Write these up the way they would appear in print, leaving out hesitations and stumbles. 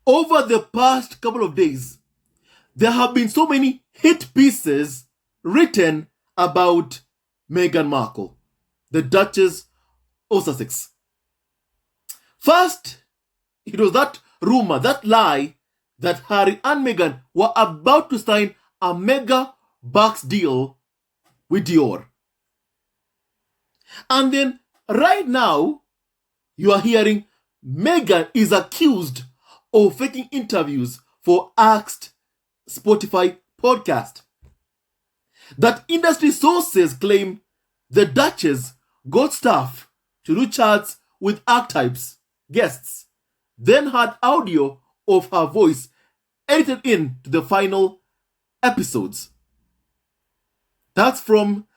Over the past couple of days, there have been so many hit pieces written about Meghan Markle, the Duchess of Sussex. First, it was that rumor, that lie, that Harry and Meghan were about to sign a mega bucks deal with Dior. And then right now, you are hearing Meghan is accused of faking interviews for Asked Spotify podcast. That industry sources claim the Duchess got staff to do chats with archetypes, guests, then had audio of her voice edited in to the final episodes. That's from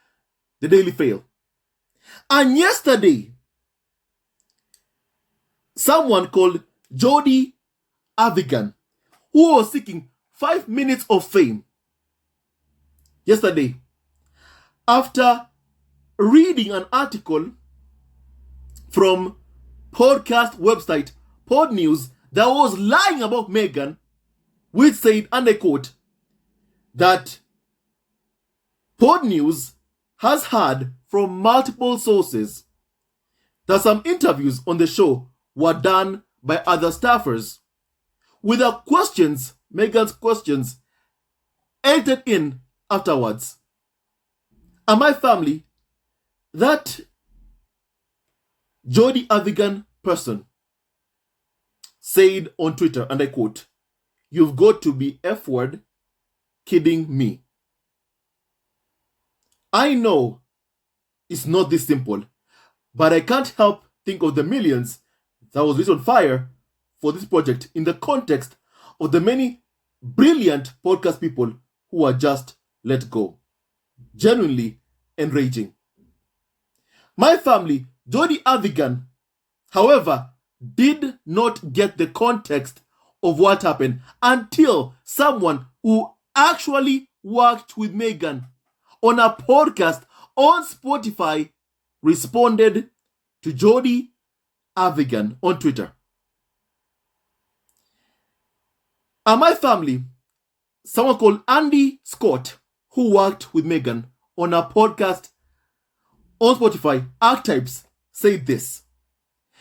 the Daily Fail. And yesterday, someone called Jodie Avigan, who was seeking 5 minutes of fame, yesterday, after reading an article from podcast website Pod News that was lying about Meghan, which said, and I quote, that Pod News has heard from multiple sources that some interviews on the show were done by other staffers, with the questions, Meghan's questions, edited in afterwards. And my family, that Jodie Avigan person said on Twitter, and I quote, "You've got to be F-word kidding me." I know it's not this simple, but I can't help think of the millions that was lit on fire for this project in the context of the many brilliant podcast people who are just let go. Genuinely enraging. My family, Jodie Avigan, however, did not get the context of what happened until someone who actually worked with Meghan on a podcast on Spotify responded to Jodie Avigan on Twitter. And my family, someone called Andy Scott, who worked with Meghan on a podcast on Spotify, Archetypes, said this.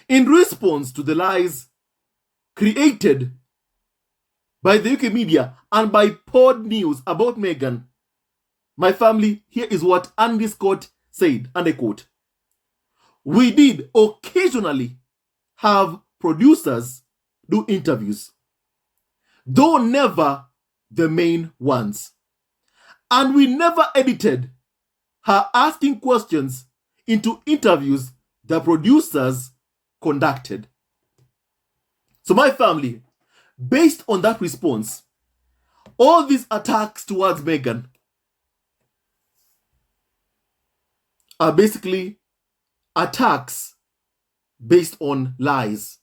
In response to the lies created by the UK media and by Pod News about Meghan, my family, here is what Andy Scott said, and I quote, "We did occasionally have producers do interviews, though never the main ones. And we never edited her asking questions into interviews the producers conducted." So my family, based on that response, all these attacks towards Meghan are basically attacks based on lies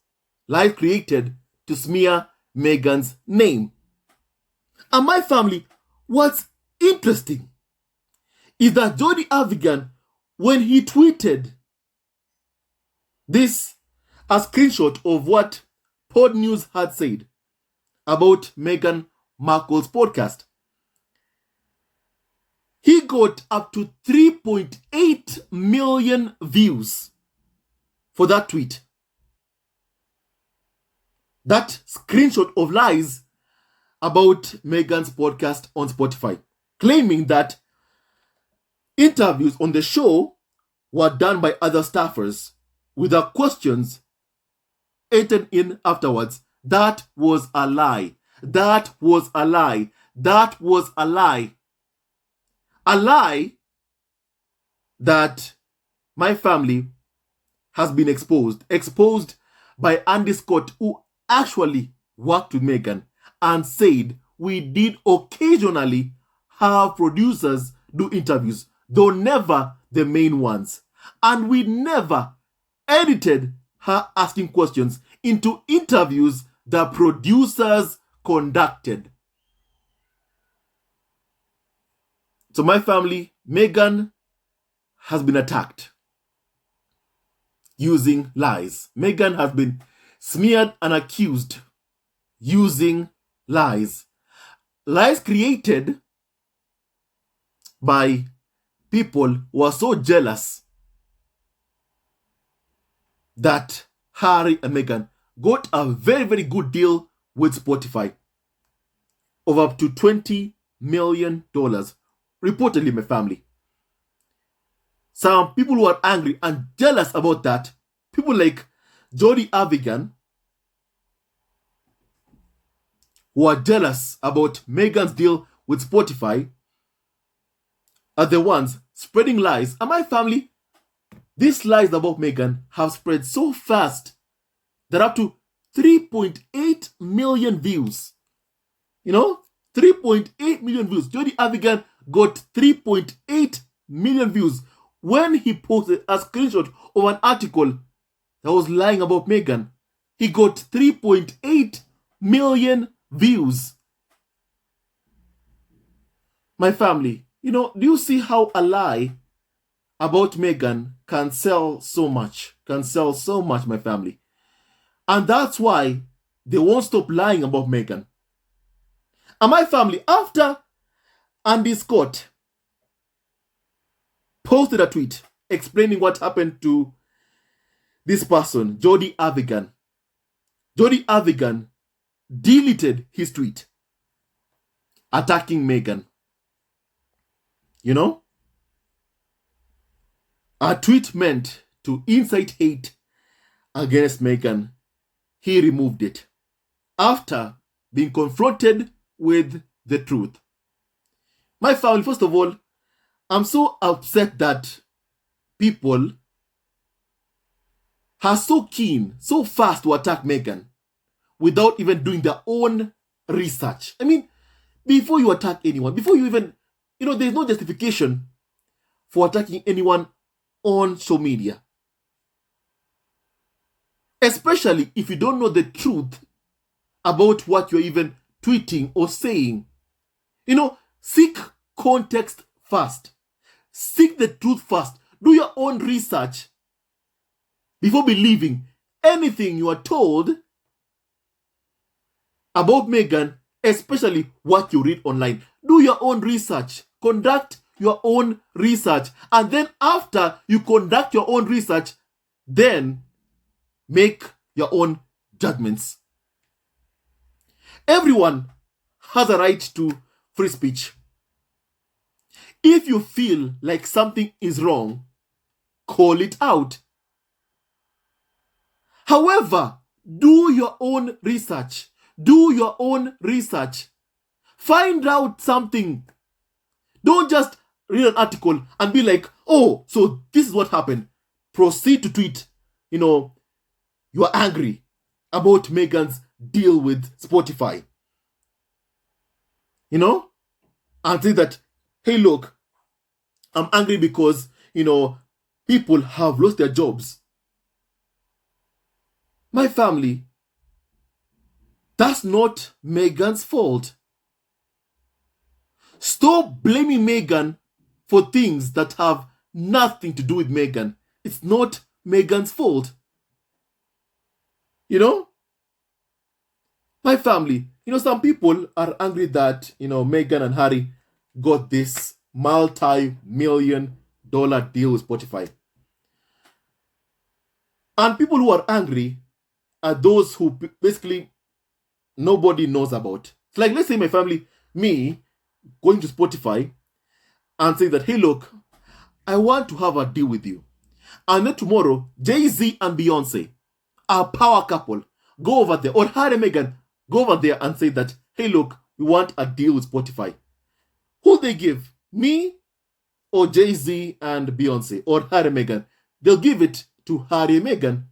created to smear Meghan's name. And my family, what's interesting is that Jodie Avigan, when he tweeted this, a screenshot of what Pod News had said about Meghan Markle's podcast, he got up to 3.8 million views for that tweet. That screenshot of lies about Meghan's podcast on Spotify, claiming that interviews on the show were done by other staffers with the questions edited in afterwards. That was a lie. That was a lie. That was a lie. A lie that my family has been exposed by Andy Scott, who actually worked with Meghan and said we did occasionally have producers do interviews, though never the main ones. And we never edited her asking questions into interviews the producers conducted. So my family, Meghan has been attacked using lies. Meghan has been smeared and accused using lies. Lies created by people who are so jealous that Harry and Meghan got a very, very good deal with Spotify of up to $20 million, reportedly, my family. Some people who are angry and jealous about that, people like Jody Avigan, who are jealous about Meghan's deal with Spotify, are the ones spreading lies. And my family, these lies about Meghan have spread so fast that up to 3.8 million views. 3.8 million views. Jody Avigan got 3.8 million views when he posted a screenshot of an article that was lying about Meghan. He got 3.8 million views. My family, do you see how a lie about Meghan can sell so much? My family. And that's why they won't stop lying about Meghan. And my family, after Andy Scott posted a tweet explaining what happened to this person, Jody Avigan deleted his tweet attacking Meghan. A tweet meant to incite hate against Meghan. He removed it after being confronted with the truth. My family, first of all, I'm so upset that people are so keen, so fast to attack Meghan without even doing their own research. I mean, before you attack anyone, before you even, there's no justification for attacking anyone on social media. Especially if you don't know the truth about what you're even tweeting or saying. Seek context first. Seek the truth first. Do your own research before believing anything you are told about Meghan, especially what you read online. Do your own research. Conduct your own research. And then after you conduct your own research, then make your own judgments. Everyone has a right to free speech. If you feel like something is wrong, call it out. However, do your own research. Find out something. Don't just read an article and be like, oh, so this is what happened. Proceed to tweet, you are angry about Meghan's deal with Spotify. And say that, hey, look, I'm angry because, people have lost their jobs. My family, that's not Meghan's fault. Stop blaming Meghan for things that have nothing to do with Meghan. It's not Meghan's fault. My family, some people are angry that, Meghan and Harry got this multi-million-dollar deal with Spotify. And people who are angry are those who basically nobody knows about. It's like, let's say my family, me, going to Spotify and saying that, hey, look, I want to have a deal with you. And then tomorrow, Jay-Z and Beyonce, a power couple, go over there, or Harry and Meghan, go over there and say that, hey, look, we want a deal with Spotify. Who they give? Me or Jay-Z and Beyonce or Harry and Meghan? They'll give it to Harry and Meghan.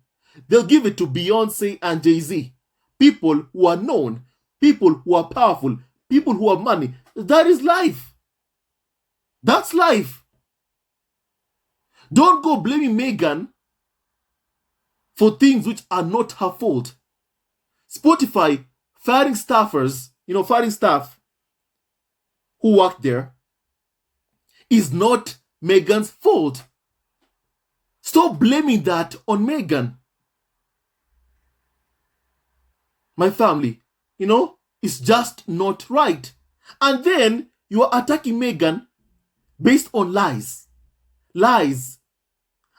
They'll give it to Beyonce and Jay-Z. People who are known, people who are powerful, people who have money. That is life. That's life. Don't go blaming Meghan for things which are not her fault. Spotify firing staffers, firing staff who work there is not Meghan's fault. Stop blaming that on Meghan. My family, is just not right. And then you are attacking Meghan based on lies. Lies.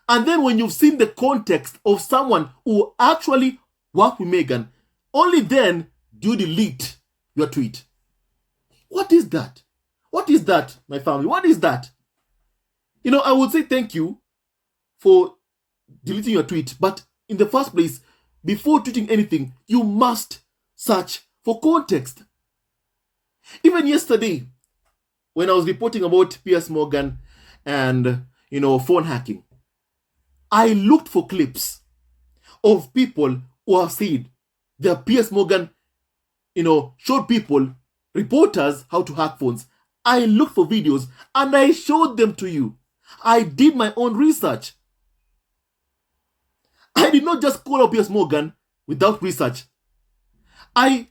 And then when you've seen the context of someone who actually worked with Meghan, only then do you delete your tweet. What is that? What is that, my family? What is that? I would say thank you for deleting your tweet, but in the first place, before tweeting anything, you must search for context. Even yesterday, when I was reporting about Piers Morgan and, phone hacking, I looked for clips of people who have said that Piers Morgan, showed people, reporters, how to hack phones. I looked for videos and I showed them to you. I did my own research. I did not just call up Piers Morgan without research. I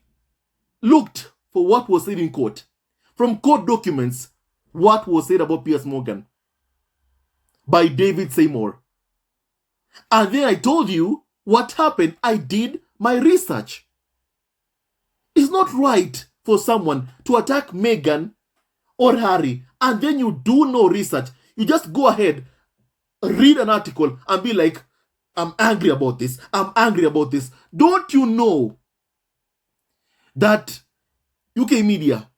looked for what was said in court. From court documents, what was said about Piers Morgan by David Seymour. And then I told you what happened. I did my research. It's not right for someone to attack Meghan or Harry and then you do no research. You just go ahead, read an article and be like, I'm angry about this. I'm angry about this. Don't you know that UK media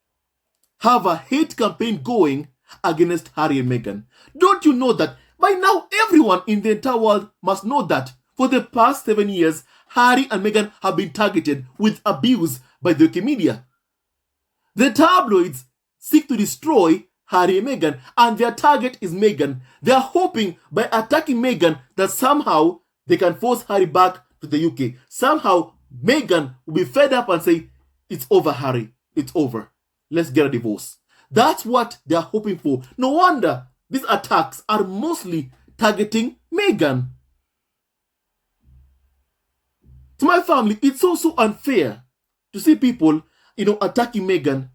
have a hate campaign going against Harry and Meghan? Don't you know that by now everyone in the entire world must know that for the past 7 years, Harry and Meghan have been targeted with abuse by the UK media? The tabloids seek to destroy Harry and Meghan, and their target is Meghan. They are hoping by attacking Meghan that somehow they can force Harry back to the UK. Somehow Meghan will be fed up and say, it's over, Harry. It's over. Let's get a divorce. That's what they are hoping for. No wonder these attacks are mostly targeting Meghan. To my family, it's also unfair to see people, attacking Meghan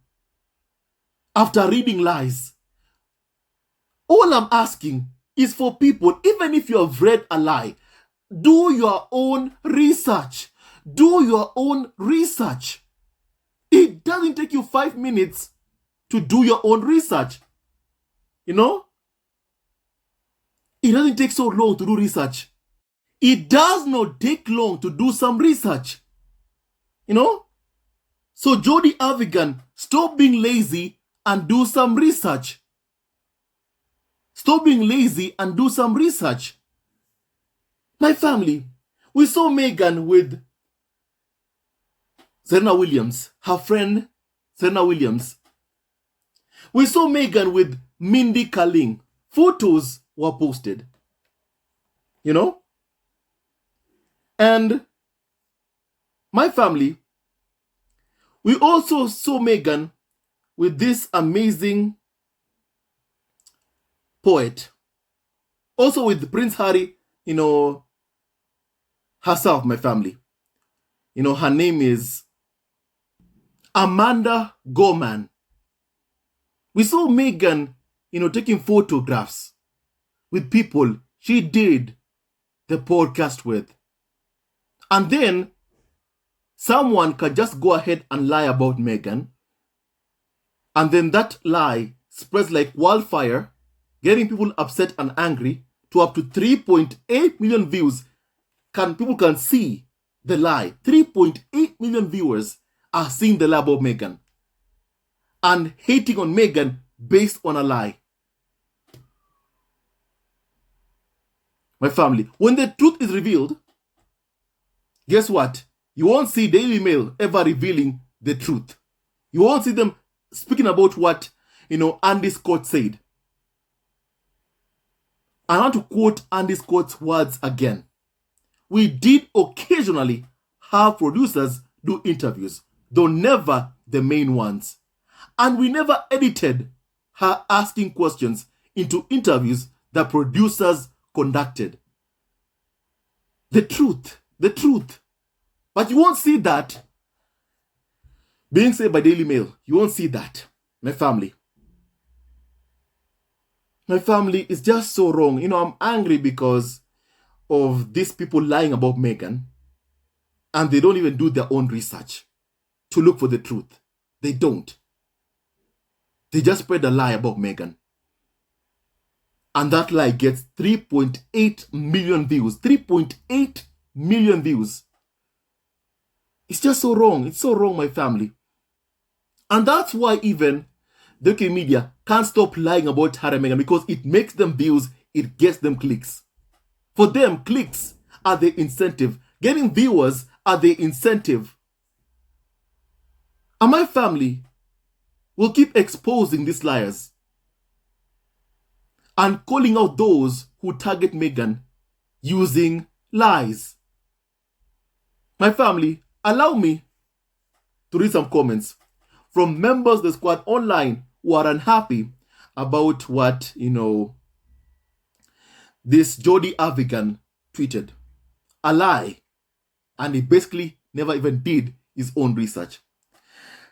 after reading lies. All I'm asking is for people, even if you have read a lie, do your own research. Do your own research. It doesn't take you 5 minutes to do your own research. It doesn't take so long to do research. It does not take long to do some research. So Jody Avigan, stop being lazy and do some research. Stop being lazy and do some research. My family, we saw Meghan with Serena Williams, her friend Serena Williams. We saw Meghan with Mindy Kaling. Photos were posted. And my family, we also saw Meghan with this amazing poet. Also with Prince Harry, herself, my family. Her name is Amanda Gorman. We saw Meghan, taking photographs with people she did the podcast with. And then someone can just go ahead and lie about Meghan. And then that lie spreads like wildfire, getting people upset and angry to up to 3.8 million views. People can see the lie. 3.8 million viewers are seeing the lie about Meghan and hating on Meghan based on a lie. My family, when the truth is revealed, guess what? You won't see Daily Mail ever revealing the truth. You won't see them speaking about what, Andy Scott said. I want to quote Andy Scott's words again. We did occasionally have producers do interviews, though never the main ones. And we never edited her asking questions into interviews that producers conducted. The truth. But you won't see that being said by Daily Mail. You won't see that. My family. My family is just so wrong. I'm angry because of these people lying about Meghan and they don't even do their own research. to look for the truth. They don't. They just spread a lie about Meghan. And that lie gets 3.8 million views. 3.8 million views. It's just so wrong. It's so wrong, my family. And that's why even the UK media can't stop lying about Harry and Meghan, because it makes them views, it gets them clicks. For them, clicks are the incentive. Getting viewers are the incentive. And my family will keep exposing these liars and calling out those who target Meghan using lies. My family, allow me to read some comments from members of the squad online who are unhappy about what, this Jody Avigan tweeted. A lie. And he basically never even did his own research.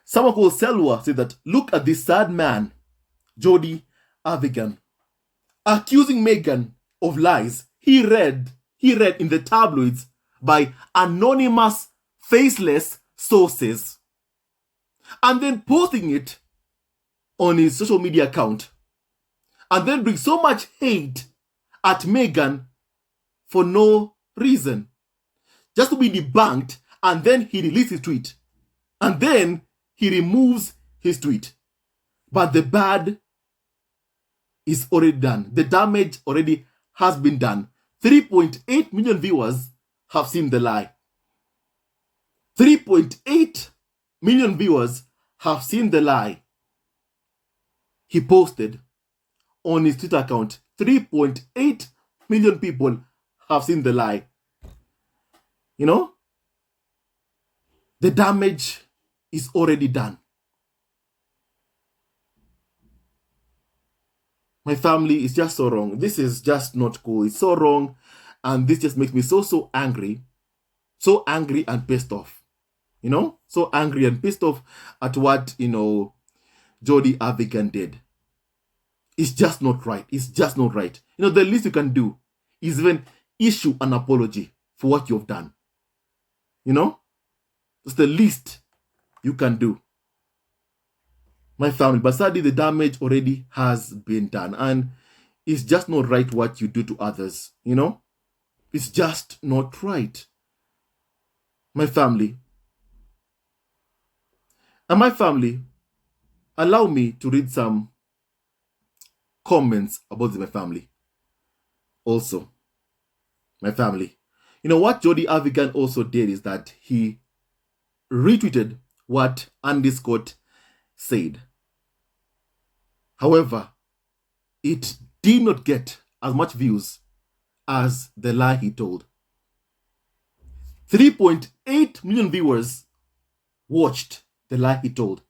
Someone called Selwa said that, look at this sad man, Jody Avigan, accusing Meghan of lies he read in the tabloids by anonymous, faceless sources, and then posting it on his social media account, and then bring so much hate at Meghan for no reason, just to be debunked, and then he deletes his tweet, and then he removes his tweet. But the bad is already done. The damage already has been done. 3.8 million viewers have seen the lie. 3.8 million viewers have seen the lie. He posted on his Twitter account. 3.8 million people have seen the lie. The damage is already done. My family is just so wrong. This is just not cool. It's so wrong. And this just makes me so angry. So angry and pissed off. So angry and pissed off at what, Jody Avigan did. It's just not right. It's just not right. The least you can do is even issue an apology for what you've done. It's the least you can do. My family, but sadly the damage already has been done, and it's just not right what you do to others. It's just not right. My family. And my family, allow me to read some comments about my family. Also, my family. What Jody Avigan also did is that he retweeted what Andy Scott said. However, it did not get as much views as the lie he told. 3.8 million viewers watched the lie he told.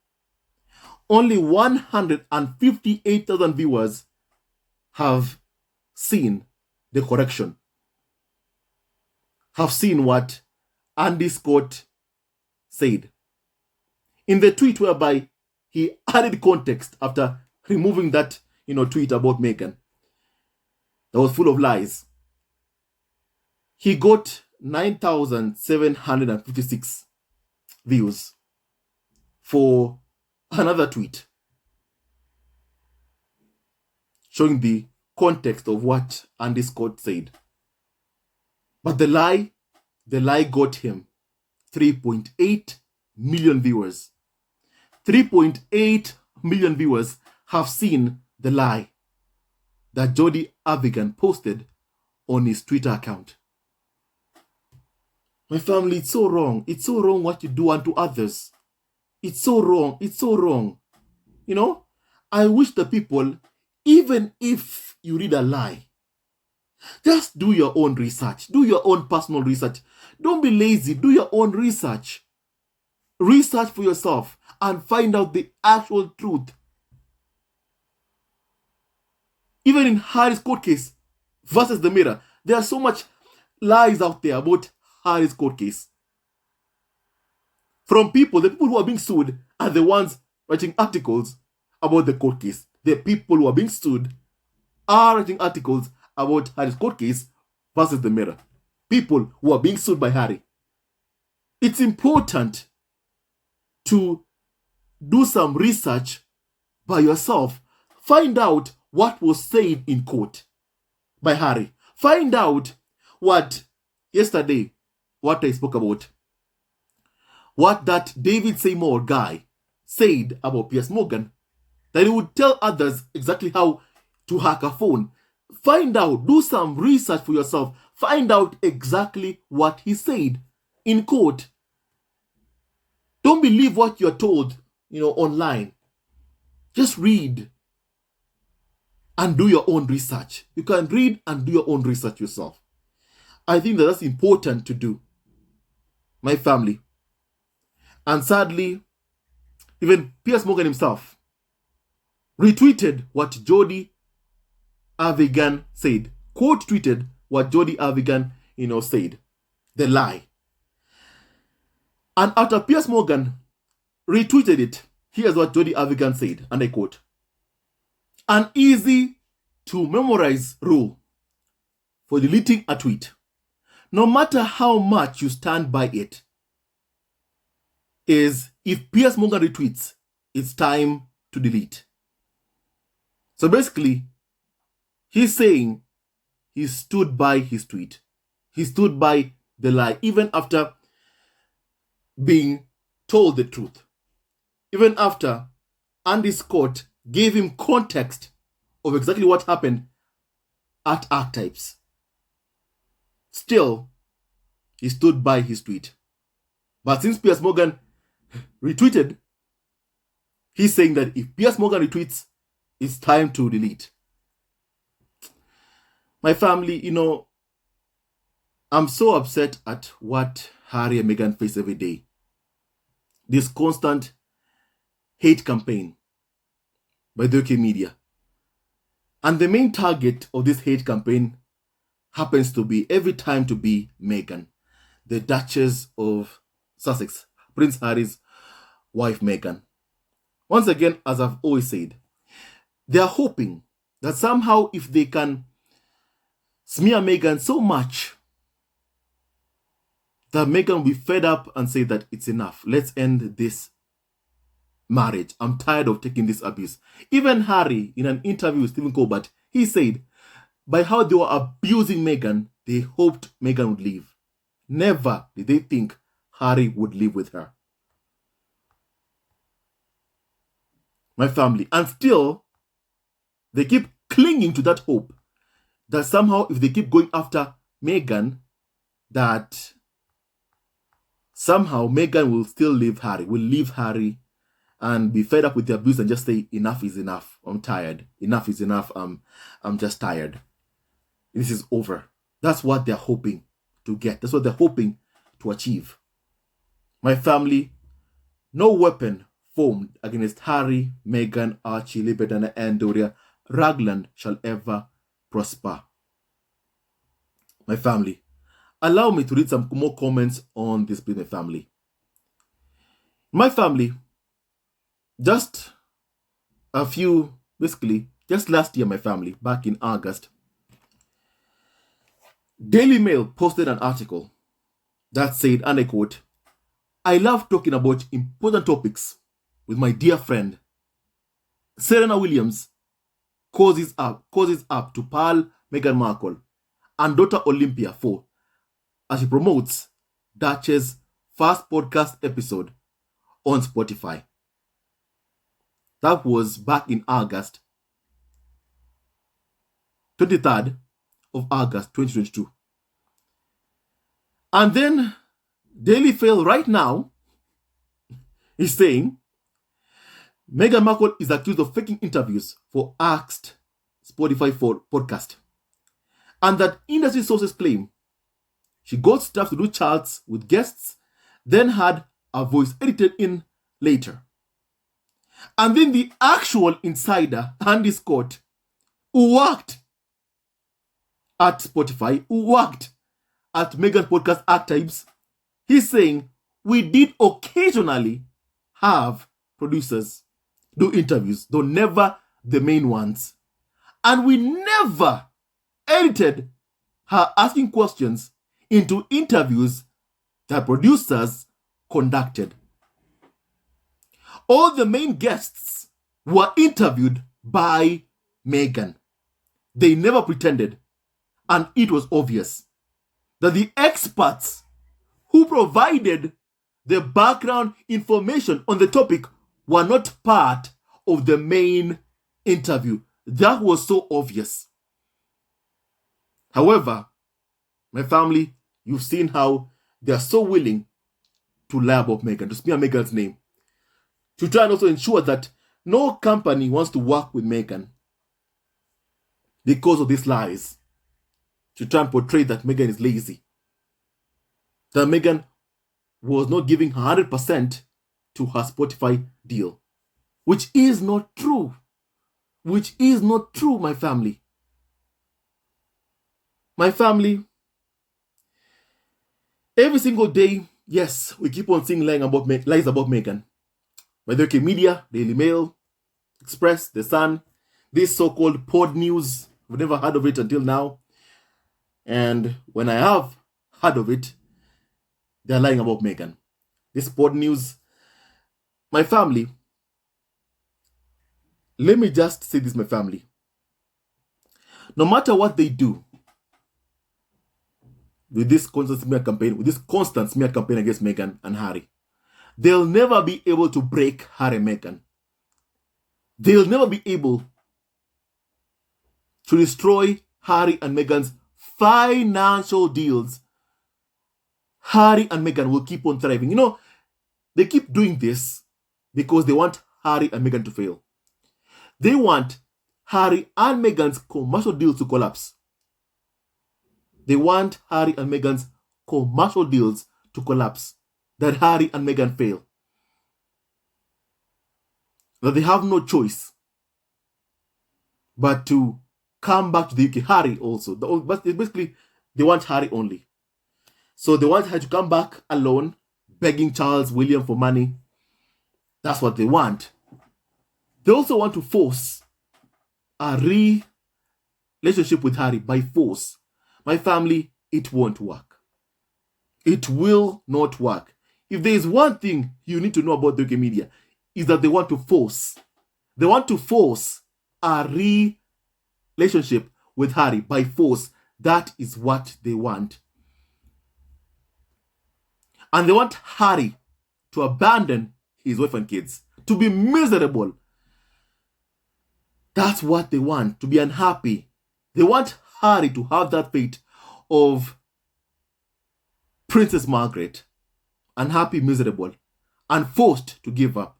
Only 158,000 viewers have seen the correction, have seen what Andy Scott said. In the tweet whereby he added context after removing that, tweet about Meghan that was full of lies, he got 9,756 views for another tweet showing the context of what Andy Scott said. But the lie got him 3.8 million viewers. 3.8 million viewers have seen the lie that Jody Avigan posted on his Twitter account. My family, it's so wrong. It's so wrong what you do unto others. It's so wrong. It's so wrong. I wish the people, even if you read a lie, just do your own research. Do your own personal research. Don't be lazy. Do your own research. Research for yourself and find out the actual truth. Even in Harry's court case versus the Mirror, there are so much lies out there about Harry's court case. From the people who are being sued are the ones writing articles about the court case. The people who are being sued are writing articles about Harry's court case versus the Mirror. People who are being sued by Harry. It's important to do some research by yourself. Find out what was said in court by Harry. Find out what yesterday, what I spoke about, what that David Seymour guy said about Piers Morgan, that he would tell others exactly how to hack a phone. Find out, do some research for yourself. Find out exactly what he said in court. Don't believe what you're told, online. Just read and do your own research. You can read and do your own research yourself. I think that's important to do, my family. And sadly, even Piers Morgan himself retweeted what Jodie Avigan said. Quote tweeted what Jodie Avigan, said. The lie. And after Piers Morgan retweeted it, here's what Jodie Avigan said, and I quote, "An easy to memorize rule for deleting a tweet, no matter how much you stand by it, is if Piers Morgan retweets, it's time to delete." So basically, he's saying he stood by his tweet. He stood by the lie, even after being told the truth. Even after Andy Scott gave him context of exactly what happened at Archetypes. Still, he stood by his tweet. But since Piers Morgan retweeted, he's saying that if Piers Morgan retweets, it's time to delete. My family, I'm so upset at what Harry and Meghan face every day. This constant hate campaign by the UK media. And the main target of this hate campaign happens to be every time to be Meghan, the Duchess of Sussex, Prince Harry's wife Meghan. Once again, as I've always said, they are hoping that somehow if they can smear Meghan so much that Meghan will be fed up and say that it's enough. Let's end this marriage. I'm tired of taking this abuse. Even Harry, in an interview with Stephen Colbert, he said, by how they were abusing Meghan, they hoped Meghan would leave. Never did they think Harry would live with her. My family. And still, they keep clinging to that hope that somehow if they keep going after Meghan, that somehow Meghan will still leave Harry and be fed up with the abuse and just say, enough is enough. I'm tired. Enough is enough. I'm just tired. This is over. That's what they're hoping to get. That's what they're hoping to achieve. My family, no weapon formed against Harry, Meghan, Archie, Libedana, and Doria Ragland shall ever prosper. My family, allow me to read some more comments on this business family. My family, just last year, my family, back in August, Daily Mail posted an article that said, and I quote, "I love talking about important topics with my dear friend. Serena Williams causes up to pal Meghan Markle and daughter Olympia for as she promotes Duchess' first podcast episode on Spotify." That was back in August, 23rd of August 2022. And then Daily Mail right now is saying Meghan Markle is accused of faking interviews for Asked Spotify for podcast. And that industry sources claim she got staff to do charts with guests, then had a voice edited in later. And then the actual insider, Andy Scott, who worked at Spotify, who worked at Meghan's podcast Archetypes, he's saying, we did occasionally have producers do interviews, though never the main ones. And we never edited her asking questions into interviews that producers conducted. All the main guests were interviewed by Meghan. They never pretended, and it was obvious that the experts who provided the background information on the topic were not part of the main interview. That was so obvious. However, my family, you've seen how they are so willing to lie about Meghan, to smear Meghan's name, to try and also ensure that no company wants to work with Meghan because of these lies, to try and portray that Meghan is lazy, that Meghan was not giving 100% to her Spotify deal, which is not true. Which is not true, my family. My family, every single day, yes, we keep on seeing lies about Meghan. Whether it's media, Daily Mail, Express, The Sun, this so-called pod news, we've never heard of it until now. And when I have heard of it, they're lying about Meghan. This pod news, my family, let me just say this, my family. No matter what they do with this constant smear campaign, against Meghan and Harry, they'll never be able to break Harry and Meghan. They'll never be able to destroy Harry and Meghan's financial deals. Harry and Meghan will keep on thriving. You know, they keep doing this because they want Harry and Meghan to fail. They want Harry and Meghan's commercial deals to collapse. They want Harry and Meghan's commercial deals to collapse. That Harry and Meghan fail. That they have no choice but to come back to the UK. Harry also. But basically, they want Harry only. So they want her to come back alone, begging Charles William for money. That's what they want. They also want to force a relationship with Harry by force. My family, it won't work. It will not work. If there is one thing you need to know about the UK media, is that they want to force. They want to force a relationship with Harry by force. That is what they want. And they want Harry to abandon his wife and kids, to be miserable. That's what they want, to be unhappy. They want Harry to have that fate of Princess Margaret, unhappy, miserable, and forced to give up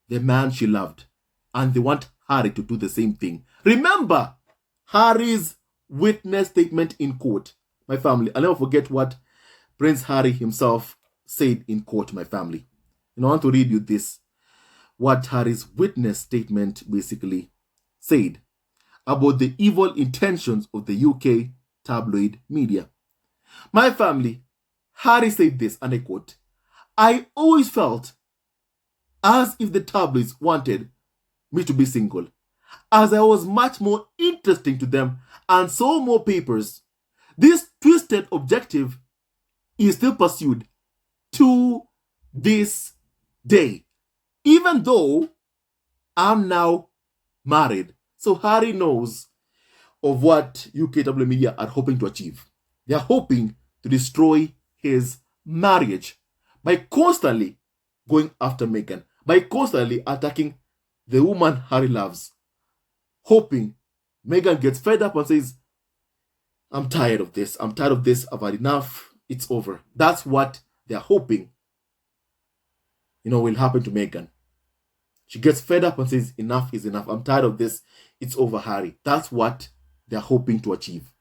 the man she loved. And they want Harry to do the same thing. Remember Harry's witness statement in court, my family. I'll never forget what Prince Harry himself said in court, my family. And I want to read you this, what Harry's witness statement basically said about the evil intentions of the UK tabloid media. My family, Harry said this, and I quote, "I always felt as if the tabloids wanted me to be single, as I was much more interesting to them and sold more papers. This twisted objective is still pursued to this day, even though I'm now married." So Harry knows of what UK tabloid media are hoping to achieve. They are hoping to destroy his marriage by constantly going after Meghan, by constantly attacking the woman Harry loves, hoping Meghan gets fed up and says, "I'm tired of this. I've had enough. It's over." That's what they're hoping, will happen to Meghan. She gets fed up and says, "Enough is enough. I'm tired of this. It's over, Harry." That's what they're hoping to achieve.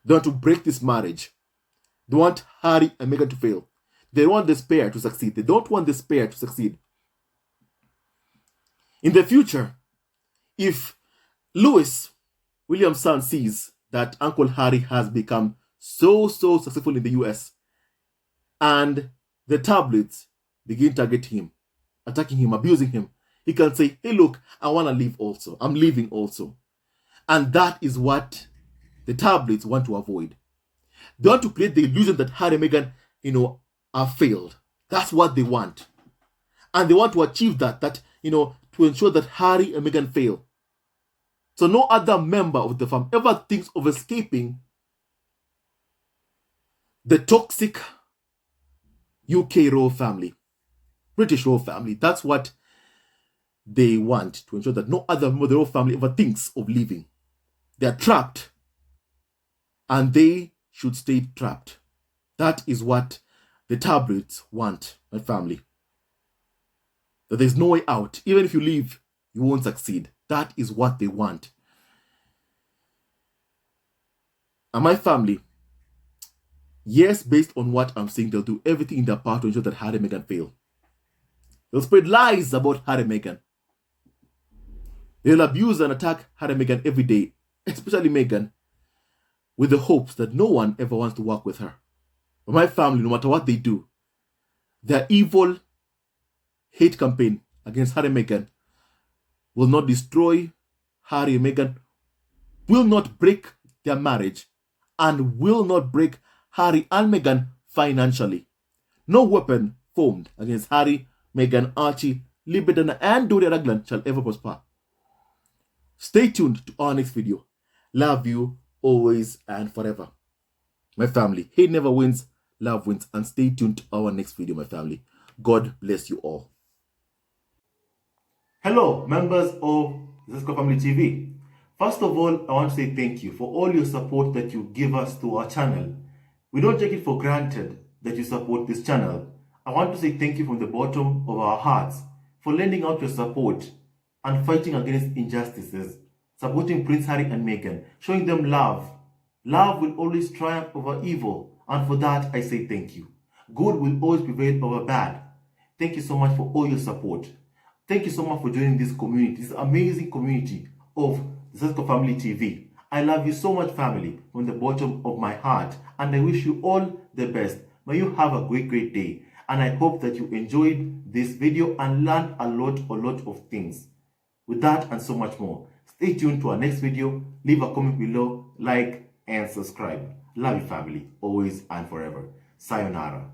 They want to break this marriage. They want Harry and Meghan to fail. They want this pair to succeed. They don't want this pair to succeed. In the future, if Lewis, William's son, sees that Uncle Harry has become so successful in the US, and the tabloids begin targeting him, attacking him, abusing him, he can say, "Hey, look, I want to leave also. I'm leaving also." And that is what the tabloids want to avoid. They want to create the illusion that Harry and Meghan, are failed. That's what they want. And they want to achieve that, to ensure that Harry and Meghan fail. So no other member of the family ever thinks of escaping the toxic UK royal family, British royal family. That's what they want, to ensure that no other member of the royal family ever thinks of leaving. They are trapped, and they should stay trapped. That is what the tabloids want, my family. That there's no way out. Even if you leave, you won't succeed. That is what they want. And my family, yes, based on what I'm saying, they'll do everything in their power to ensure that Harry and Meghan fail. They'll spread lies about Harry and Meghan. They'll abuse and attack Harry and Meghan every day, especially Meghan, with the hopes that no one ever wants to work with her. But my family, no matter what they do, their evil hate campaign against Harry and Meghan will not destroy Harry and Meghan, will not break their marriage, and will not break Harry and Meghan financially. No weapon formed against Harry, Meghan, Archie, Libedana, and Doria Ragland shall ever prosper. Stay tuned to our next video. Love you always and forever. My family, hate never wins, love wins. And stay tuned to our next video, my family. God bless you all. Hello, members of Zesco Family TV. First of all, I want to say thank you for all your support that you give us to our channel. We don't take it for granted that you support this channel. I want to say thank you from the bottom of our hearts for lending out your support and fighting against injustices, supporting Prince Harry and Meghan, showing them love. Love will always triumph over evil, and for that I say thank you. Good will always prevail over bad. Thank you so much for all your support. Thank you so much for joining this community, this amazing community of Zesco Family TV. I love you so much, family, from the bottom of my heart, and I wish you all the best. May you have a great day, and I hope that you enjoyed this video and learned a lot of things. With that and so much more, stay tuned to our next video. Leave a comment below, like, and subscribe. Love you, family, always and forever. Sayonara.